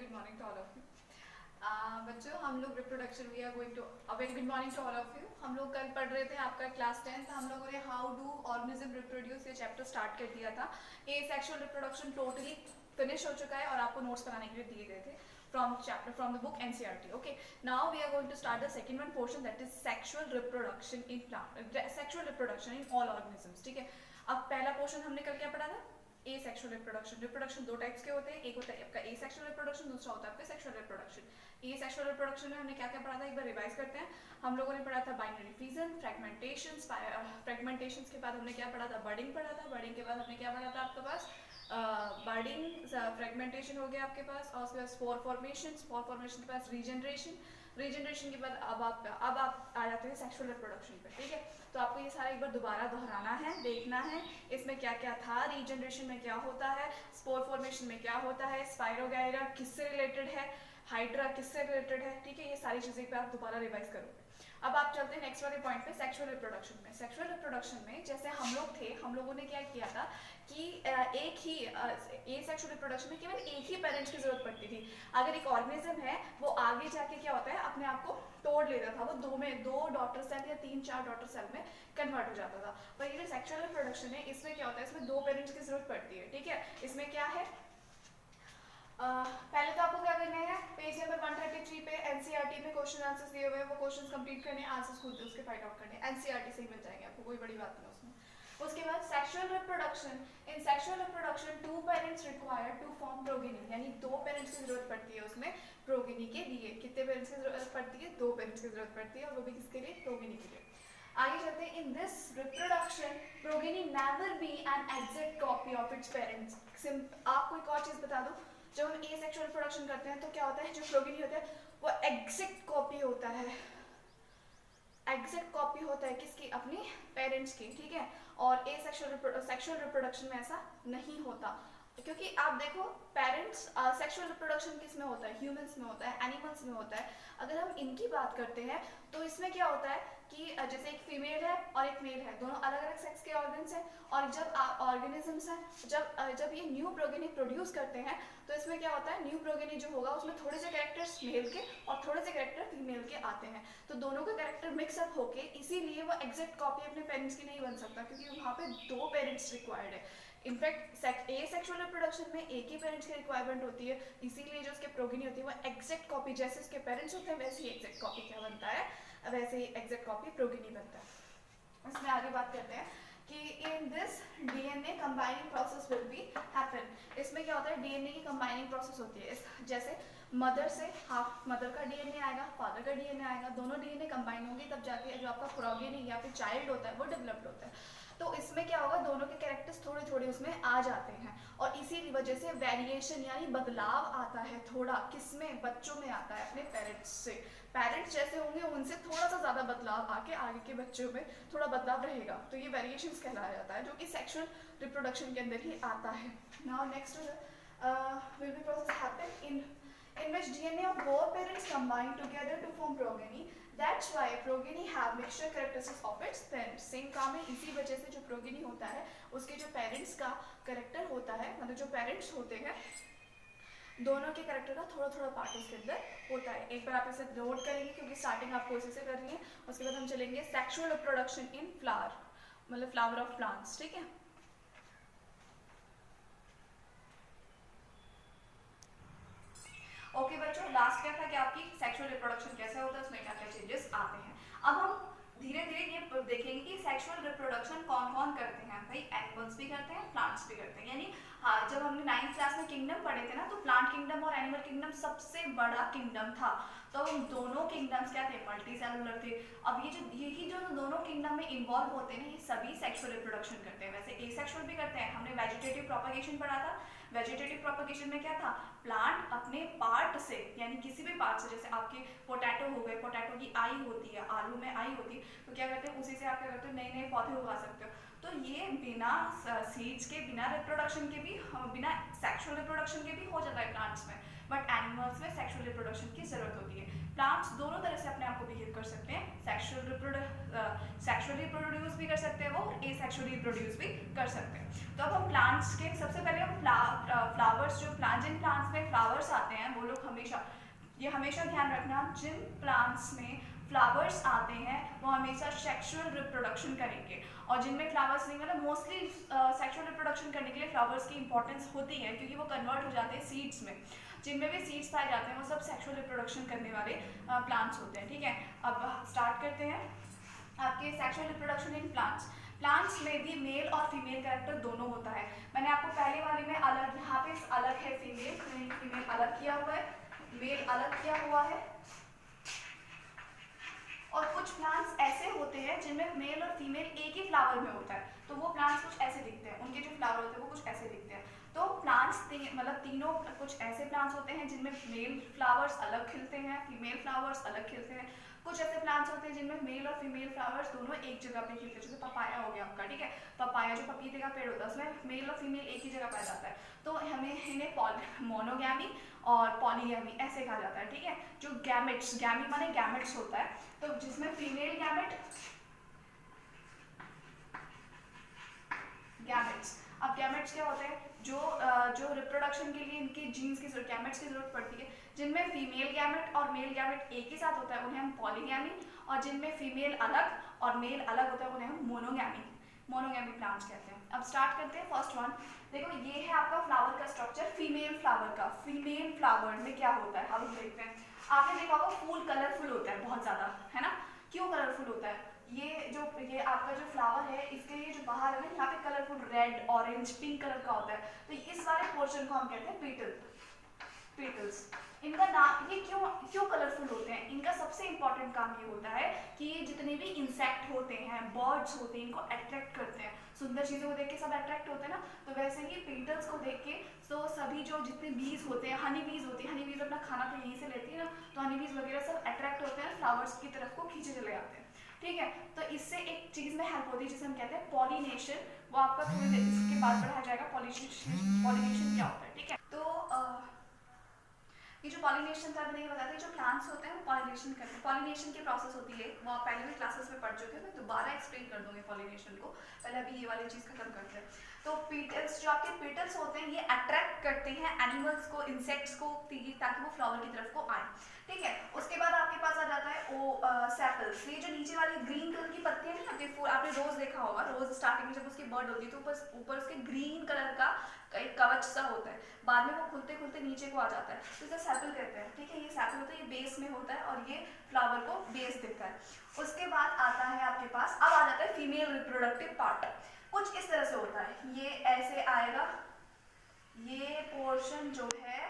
good morning to all of you. बच्चों हम लोग reproduction we are going to very good morning to all of you. हम लोग कल पढ़ रहे थे आपका क्लास 10th. हम लोगों ने हाउ डू ऑर्गेनिज्म रिप्रोड्यूस ये चैप्टर स्टार्ट कर दिया था. ये सेक्सुअल रिप्रोडक्शन टोटली फिनिश हो चुका है और आपको नोट्स बनाने के लिए दिए गए थे from the book NCERT. Okay, now we are going to start the second one portion, that is sexual reproduction in plant, sexual reproduction in all organisms. ठीक है, अब पहला पोर्शन हमने कल क्या पढ़ा था? Asexual reproduction. रिप्रोडक्शन दो टाइप्स के होते हैं, एक होता है आपका एसेक्सुअल रिप्रोडक्शन, दूसरा होता है आपका सेक्सुअल रिप्रोडक्शन. एसेक्सुअल रिप्रोडक्शन में हमने क्या क्या पढ़ा था, एक बार रिवाइज करते हैं. हम लोगों ने पढ़ा था बाइनरी फिजन, फ्रेगमेंटेशन. फ्रेगमेंटेशन के बाद हमने क्या पढ़ा था, बर्डिंग पढ़ा था. बर्डिंग के बाद हमने क्या पढ़ा था आपके पास, बर्डिंग, फ्रेगमेंटेशन हो गया आपके पास, और उसके बाद स्पोर फॉर्मेशन. स्पोर फॉर्मेशन के पास रीजनरेशन. रीजनरेशन के बाद अब आप आ जाते हैं सेक्सुअल रिप्रोडक्शन पे. ठीक है, तो आपको ये सारा एक बार दोबारा दोहराना है, देखना है इसमें क्या क्या था, रीजनरेशन में क्या होता है, स्पोर फॉर्मेशन में क्या होता है, स्पाइरोगाइरा किससे रिलेटेड है, हाइड्रा किससे रिलेटेड है. ठीक है, ये सारी चीज़ें पे आप दोबारा रिवाइज करोगे. अब आप चलते हैं नेक्स्ट वाले पॉइंट पे, सेक्सुअल रिप्रोडक्शन में. सेक्सुअल रिप्रोडक्शन में जैसे हम लोग थे, हम लोगों ने क्या किया था कि एक ही सेक्सुअल रिप्रोडक्शन में केवल एक ही पेरेंट्स की जरूरत पड़ती थी. अगर एक ऑर्गेनिज्म है वो आगे जाके क्या होता है, अपने आप को तोड़ लेता था, वो दो डॉटर सेल या 3-4 डॉटर सेल में कन्वर्ट हो जाता था. पर ये जो सेक्सुअल रिप्रोडक्शन है इसमें क्या होता है, इसमें दो पेरेंट्स की जरूरत पड़ती है. ठीक है, इसमें क्या है, पहले तो आपको क्या करना है, पेज नंबर 133 पे एनसीईआरटी में क्वेश्चन आंसर्स दिए हुए हैं, वो क्वेश्चंस कंप्लीट करने, आंसर्स खुद उसके फाइंड आउट करने. एनसीईआरटी से ही मिल जाएंगे आपको, कोई बड़ी बात नहीं उसमें. उसके बाद sexual reproduction. In sexual reproduction 2 parents required to form progeny, यानी 2 पेरेंट्स की जरूरत पड़ती है उसमें प्रोगेनी के लिए. कितने पेरेंट्स की जरूरत पड़ती है, 2 पेरेंट्स की जरूरत पड़ती है, और वो भी किसके लिए, प्रोगेनी के लिए. आगे चलते हैं. In this reproduction progeny never be an exact copy of its parents. आपको एक और चीज बता दूं, जब हम एसेक्सुअल रिप्रोडक्शन करते हैं तो क्या होता है, जो प्रोगेनी होता है वो एग्जैक्ट कॉपी होता है. एग्जैक्ट कॉपी होता है किसकी, अपनी पेरेंट्स की. ठीक है, और सेक्सुअल रिप्रोडक्शन में ऐसा नहीं होता, क्योंकि आप देखो पेरेंट्स, सेक्सुअल रिप्रोडक्शन किस में होता है, ह्यूमंस में होता है, एनिमल्स में होता है. अगर हम इनकी बात करते हैं तो इसमें क्या होता है कि जैसे एक फीमेल है और एक मेल है, दोनों अलग अलग सेक्स के ऑर्गन्स हैं, और जब ऑर्गेनिजम्स हैं, जब ये न्यू प्रोगेनी प्रोड्यूस करते हैं तो इसमें क्या होता है, न्यू प्रोगेनी जो होगा उसमें थोड़े से कैरेक्टर्स मेल के और थोड़े से कैरेक्टर फीमेल के आते हैं. तो दोनों का कैरेक्टर मिक्सअप होके इसीलिए वो एग्जैक्ट कॉपी अपने पेरेंट्स की नहीं बन सकता, क्योंकि वहाँ पे 2 पेरेंट्स रिक्वायर्ड है. इनफैक्ट एसेक्सुअल रिप्रोडक्शन में एक ही पेरेंट्स की रिक्वायरमेंट होती है, इसीलिए जो उसके प्रोगेनी होती है वो एग्जैक्ट कॉपी, जैसे उसके पेरेंट्स होते हैं वैसे ही एग्जैक्ट कॉपी क्या बनता है, वैसे ही एग्जैक्ट कॉपी प्रोगेनी बनता है. इसमें आगे बात करते हैं कि in this DNA combining process will be happen. इसमें क्या होता है, डीएनए की कंबाइनिंग प्रोसेस होती है. जैसे मदर से हाफ मदर का डीएनए आएगा, फादर का डीएनए आएगा, दोनों डीएनए कंबाइन होंगे, तब जाके जो आपका प्रोगेनी या फिर चाइल्ड होता है वो डेवलप्ड होता है. तो इसमें क्या होगा, दोनों के कैरेक्टर्स थोड़े थोड़े उसमें आ जाते हैं, और इसी वजह से वेरिएशन यानी बदलाव आता है थोड़ा, किसमें, बच्चों में आता है अपने पेरेंट्स से. पेरेंट्स जैसे होंगे उनसे थोड़ा सा ज़्यादा बदलाव आके आगे के बच्चों में थोड़ा बदलाव रहेगा, तो ये वेरिएशंस कहलाया जाता है, जो कि सेक्सुअल रिप्रोडक्शन के अंदर ही आता है. Now next will be process happen in which DNA of both parents combine together to form progeny. That's why progeny have mixture characteristics of its parents. Same काम है, इसी वजह से जो प्रोगेनी होता है उसके जो पेरेंट्स का करेक्टर होता है, मतलब जो पेरेंट्स होते हैं दोनों के करेक्टर का थोड़ा थोड़ा पार्ट इसके अंदर होता है. एक बार आप इसे नोट करेंगे क्योंकि स्टार्टिंग आपको इसी से करनी है. उसके बाद हम चलेंगे सेक्सुअल रिप्रोडक्शन इन फ्लावर, मतलब फ्लावर ऑफ प्लांट्स. ठीक है, ओके बच्चों, लास्ट क्या था कि आपकी सेक्सुअल रिप्रोडक्शन कैसे होता है, उसमें क्या क्या चेंजेस आते हैं. अब हम धीरे धीरे ये देखेंगे कि सेक्सुअल रिप्रोडक्शन कौन कौन करते हैं. भाई एनिमल्स भी करते हैं, प्लांट्स भी करते हैं. यानी हाँ, जब हमने 9th क्लास में किंगडम पढ़े थे ना, तो प्लांट किंगडम और एनिमल किंगडम सबसे बड़ा किंगडम था. तो दोनों किंगडम्स क्या थे, मल्टी सेलुलर थे. अब यही जो दोनों किंगडम में इन्वॉल्व होते हैं, ये सभी सेक्सुअल रिप्रोडक्शन करते हैं. वैसे एसेक्सुअल भी करते हैं. हमने वेजिटेटिव प्रोपगेशन पढ़ा था. वेजिटेटिव प्रोपगेशन में क्या था, प्लांट अपने पार्ट से, यानी किसी भी पार्ट से, जैसे आपके पोटैटो हो गए, पोटैटो की आई होती है, आलू में आई होती है, तो क्या करते हैं उसी से आप क्या करते हो, नए नए पौधे उगा सकते हो. तो ये बिना सीड्स के, बिना रिप्रोडक्शन के भी, बिना सेक्सुअल रिप्रोडक्शन के भी हो जाता है प्लांट्स में. बट एनिमल्स में सेक्सुअल रिप्रोडक्शन की जरूरत होती है. प्लांट्स दोनों तरह से अपने आप को बिहेव कर सकते हैं, सेक्सुअली प्रोड्यूस भी कर सकते हैं वो, और एसेक्सुअली प्रोड्यूस भी कर सकते हैं. तो अब हम प्लांट्स के सबसे पहले हम फ्लावर्स, जो जिन प्लांट्स में फ्लावर्स फ्लावर्स आते हैं वो लोग हमेशा, ये हमेशा ध्यान रखना, जिन प्लांट्स में फ्लावर्स आते हैं वो हमेशा सेक्सुअल रिप्रोडक्शन करेंगे, और जिनमें फ्लावर्स नहीं, मतलब मोस्टली सेक्सुअल रिप्रोडक्शन करने के लिए फ्लावर्स की इंपॉर्टेंस होती है क्योंकि वो कन्वर्ट हो जाते हैं सीड्स में। जिनमें भी सीड्स पाए जाते हैं वो सब सेक्सुअल रिप्रोडक्शन करने वाले प्लांट्स होते हैं। ठीक है, अब स्टार्ट करते हैं आपके sexual reproduction in plants. Plants में भी मेल और फीमेल कैरेक्टर दोनों होता है। मैंने आपको पहले वाले में अलग, यहाँ पे अलग है फीमेल, फीमेल अलग किया हुआ है, मेल अलग किया हुआ है। और कुछ प्लांट्स ऐसे होते हैं जिनमें मेल और फीमेल एक ही फ्लावर में होता है, तो वो प्लांट्स कुछ ऐसे दिखते हैं, उनके जो फ्लावर होते हैं वो कुछ ऐसे दिखते हैं। तो प्लांट्स मतलब तीनों कुछ ऐसे प्लांट्स होते हैं जिनमें मेल फ्लावर्स अलग खिलते हैं, फीमेल फ्लावर्स अलग खिलते हैं। कुछ ऐसे प्लांट्स होते हैं जिनमें मेल और फीमेल फ्लावर्स दोनों एक जगह पे खिलते हैं, जैसे पपाया हो गया आपका। ठीक है, पपाया जो पपीते का पेड़ होता है उसमें मेल और फीमेल एक ही जगह पाया जाता है, तो हमें इन्हें मोनोगैमी और पॉलीगैमी ऐसे कहा जाता है। ठीक है, जो गैमेट्स, गैमी माने गैमेट्स होता है, तो जिसमें फीमेल गैमेट्स। अब गैमेट्स क्या होते हैं, जो रिप्रोडक्शन के लिए इनके जीन्स की गैमेट्स की जरूरत पड़ती है। जिनमें फीमेल गैमेट और मेल गैमेट एक ही साथ होता है उन्हें हम पॉलीगैमी, और जिनमें फीमेल अलग और मेल अलग होता है उन्हें हम मोनोगैमी प्लांट्स कहते हैं। अब स्टार्ट करते हैं फर्स्ट वन। देखो ये है आपका फ्लावर का स्ट्रक्चर, फीमेल फ्लावर का। फीमेल फ्लावर में क्या होता है अब हम देखते हैं। आपने देखा होगा फूल कलरफुल होता है बहुत ज्यादा, है ना। क्यों कलरफुल होता है, ये आपका जो फ्लावर है इसके लिए जो बाहर है यहाँ पे colourful red, orange, pink colour का होता है, तो इस वाले पोर्शन को हम कहते हैं पेटल्स। इनका नाम, ये क्यों कलरफुल होते हैं, इनका सबसे इंपॉर्टेंट काम ये होता है कि ये जितने भी इंसेक्ट होते हैं, बर्ड्स होते हैं, इनको अट्रैक्ट करते हैं। सुंदर चीजों को देख के सब अट्रैक्ट होते हैं ना, तो वैसे ही पेटल्स को देख के तो सभी जो जितने बीज होते हैं, हनी बीज होती है, हनी बीज अपना खाना तो यहीं से लेती है ना, तो हनी बीज वगैरह सब अट्रैक्ट होते हैं फ्लावर्स की तरफ को खींचे चले जाते हैं। ठीक है, तो इससे एक चीज में हेल्प होती है जिसे हम कहते हैं पॉलिनेशन, वो आपका थोड़ी देर इसके बाद पढ़ाया जाएगा पॉलिनेशन क्या होता है। ठीक है, तो ये जो पॉलिनेशन था मैंने ये बताया था, जो प्लांट्स होते हैं वो पॉलिनेशन करते हैं। पॉलिनेशन की प्रोसेस होती है वो आप पहले भी क्लासेस में पढ़ चुके हैं, मैं दोबारा एक्सप्लेन कर दूंगी पॉलिनेशन को। पहले अभी ये वाली चीज खत्म करते हैं। तो पेटल्स, जो आपके पेटल्स होते हैं ये अट्रैक्ट करते हैं एनिमल्स को, इंसेक्ट्स को, ताकि वो फ्लावर की तरफ को आए। ठीक है, उसके बाद आपके पास आ जाता है सेपल्स। ये जो नीचे वाली ग्रीन कलर की पत्ती है ना, आपने रोज देखा होगा, रोज स्टार्टिंग में जब उसकी बर्ड होती है तो ऊपर उसके ग्रीन कलर का एक कवच सा होता है, बाद में वो खुलते खुलते नीचे को आ जाता है, तो इसे सेपल कहते हैं। ठीक है, ये सेपल होता है, ये बेस में होता है और ये फ्लावर को बेस देता है। उसके बाद आता है आपके पास, अब आ जाता है फीमेल रिप्रोडक्टिव पार्ट। कुछ इस तरह से होता है, ये ऐसे आएगा, ये पोर्शन जो है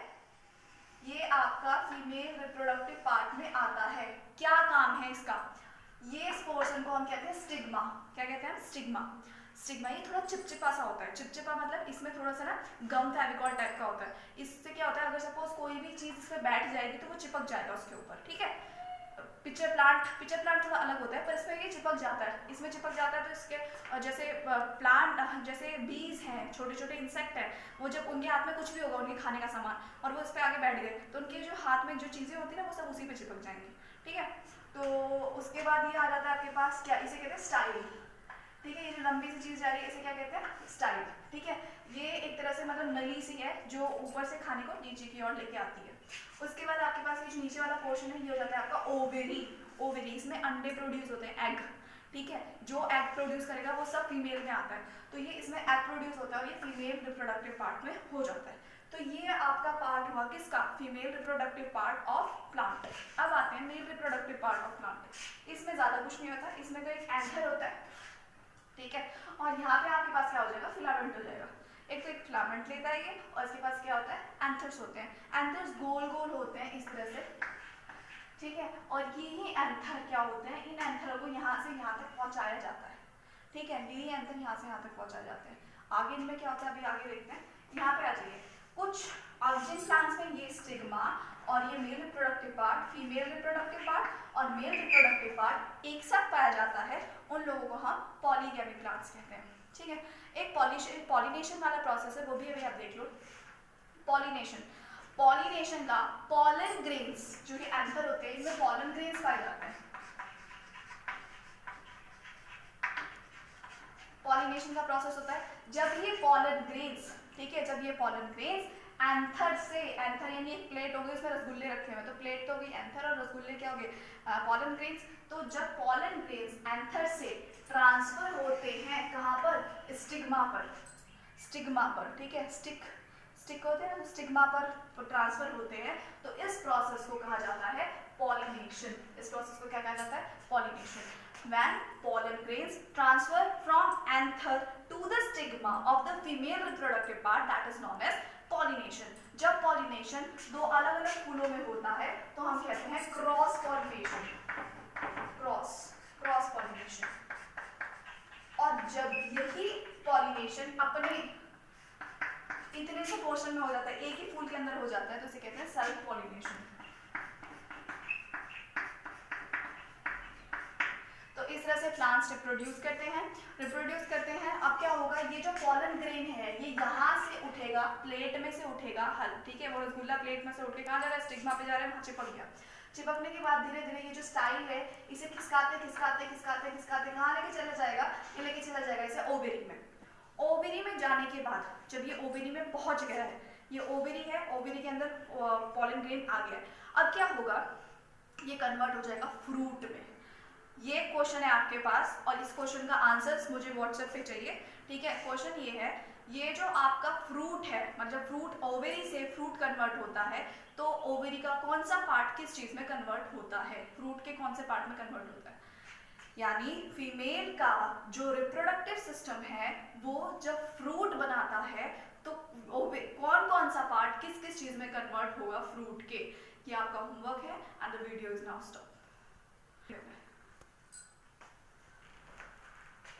ये आपका फीमेल रिप्रोडक्टिव पार्ट में आता है। क्या काम है इसका, ये इस पोर्शन को हम कहते हैं स्टिग्मा। क्या कहते हैं, स्टिग्मा। स्टिग्मा ये थोड़ा चिपचिपा सा होता है, चिपचिपा मतलब इसमें थोड़ा सा ना गम फेविकॉल टाइप का होता है। इससे क्या होता है, अगर सपोज कोई भी चीज इस पे बैठ जाएगी तो वो चिपक जाएगा उसके ऊपर। ठीक है, पिक्चर प्लांट थोड़ा अलग होता है, पर इसमें ये चिपक जाता है, इसमें चिपक जाता है तो इसके जैसे प्लांट, जैसे बीज हैं, छोटे छोटे इंसेक्ट हैं, वो जब उनके हाथ में कुछ भी होगा, उनके खाने का सामान, और वो इस पर आगे बैठ गए तो उनके जो हाथ में जो चीजें होती है ना वो सब उसी पे चिपक जाएंगी। ठीक है, तो उसके बाद ये आ जाता है आपके पास, क्या इसे कहते हैं, स्टाइल। ठीक है, ये जो लंबी सी चीज जा रही है इसे क्या कहते हैं, स्टाइल। ठीक है, ये एक तरह से मतलब नली सी है जो ऊपर से खाने को नीचे की ओर लेके आती है। उसके बाद आपके पास ये जो नीचे वाला पोर्शन है ये हो जाता है आपका ओवेरी। ओवेरी, इसमें अंडे प्रोड्यूस होते हैं, एग। ठीक है, जो एग प्रोड्यूस करेगा वो सब फीमेल में आता है, तो ये इसमें एग प्रोड्यूस होता है और ये फीमेल रिप्रोडक्टिव पार्ट में हो जाता है। तो ये आपका पार्ट हुआ किसका, female reproductive part of plant. अब आते हैं male reproductive part of plant. इसमें ज्यादा कुछ नहीं होता, इसमें तो एक एंथर होता है। ठीक है, और यहाँ पे आपके पास क्या हो जाएगा, फिलामेंट हो जाएगा। एक तो एक फिलामेंट लेता है ये, और इसके पास क्या होता है, एंथर्स होते हैं। एंथर्स गोल गोल होते हैं इस तरह से। ठीक है, और ये ही एंथर क्या होते हैं, इन एंथर को यहाँ से यहाँ तक पहुँचाया जाता है। ठीक है, ये एंथर यहाँ से यहाँ तक पहुँचाए जाते हैं। आगे इनमें क्या होता है अभी आगे देखते हैं। यहाँ पे आ जाइए, कुछ जिन प्लांट्स में ये स्टिग्मा और ये male reproductive part, female reproductive part और मेल रिप्रोडक्टिव पार्ट एक साथ पाया जाता है, उन लोगों को हम पॉलीगैमी प्लांट्स कहते हैं। ठीक है, एक पॉलिनेशन वाला प्रोसेस है, वो भी अभी आप देख लो। पॉलिनेशन का पॉलन ग्रेन्स, जो कि एंथर होते हैं, इनमें पॉलन ग्रेन्स पाए जाते हैं। पॉलिनेशन का प्रोसेस होता है जब ये पॉलन ग्रेन्स, ठीक है, जब ये पॉलन ग्रेन्स एंथर से, एंथर यानी एक प्लेट होगी उसमें रसगुल्ले रखे हुए, तो प्लेट तो होगी एंथर और रसगुल्ले क्या हो गए पॉलन ग्रेन्स। तो जब पॉलन ग्रेन्स एंथर से ट्रांसफर होते हैं कहाँ पर, स्टिग्मा पर, स्टिग्मा पर, ठीक है, स्टिक होते हैं ना, स्टिग्मा पर ट्रांसफर होते हैं, तो इस प्रोसेस को कहा जाता है पॉलिनेशन। इस प्रोसेस को क्या कहा जाता है, pollination. When pollen grains transfer from anther to the stigma of the female reproductive part, that is known as pollination. जब pollination दो अलग अलग फूलों में होता है तो हम कहते हैं क्रॉस पॉलिनेशन, क्रॉस पॉलिनेशन। और जब यही पॉलिनेशन अपने इतने से पोर्शन में हो जाता है, एक ही फूल के अंदर हो जाता है, तो इसे कहते हैं सेल्फ पॉलिनेशन। तो इस तरह से प्लांट्स रिप्रोड्यूस करते हैं। अब क्या होगा, ये जो पॉलन ग्रेन है ये यहाँ से उठेगा, प्लेट में से उठेगा हल, ठीक है, वो रसगुल्ला प्लेट में से उठ के कहाँ जा रहा है, स्टिग्मा पे जा रहा है, वहाँ चिपक गया। चिपकने के बाद धीरे धीरे ये जो स्टाइल है इसे खिसकाते कहाँ लेके चला जाएगा, ये लेके चला जाएगा इसे ओवेरी में। ओवेरी में जाने के बाद जब ये ओवेरी में पहुंच गया है, ये ओवेरी है, ओवेरी के अंदर पॉलन ग्रेन आ गया है, अब क्या होगा, ये कन्वर्ट हो जाएगा फ्रूट में। ये क्वेश्चन है आपके पास और इस क्वेश्चन का आंसर्स मुझे व्हाट्सएप पे चाहिए, ठीक है। क्वेश्चन ये है, ये जो आपका फ्रूट है, मतलब फ्रूट ओवेरी से फ्रूट कन्वर्ट होता है, तो ओवेरी का कौन सा पार्ट किस चीज में कन्वर्ट होता है, फ्रूट के कौन से पार्ट में कन्वर्ट होता है। यानी फीमेल का जो रिप्रोडक्टिव सिस्टम है वो जब फ्रूट बनाता है तो कौन कौन सा पार्ट किस किस चीज में कन्वर्ट होगा फ्रूट के। ये आपका होमवर्क है and the video is now stop.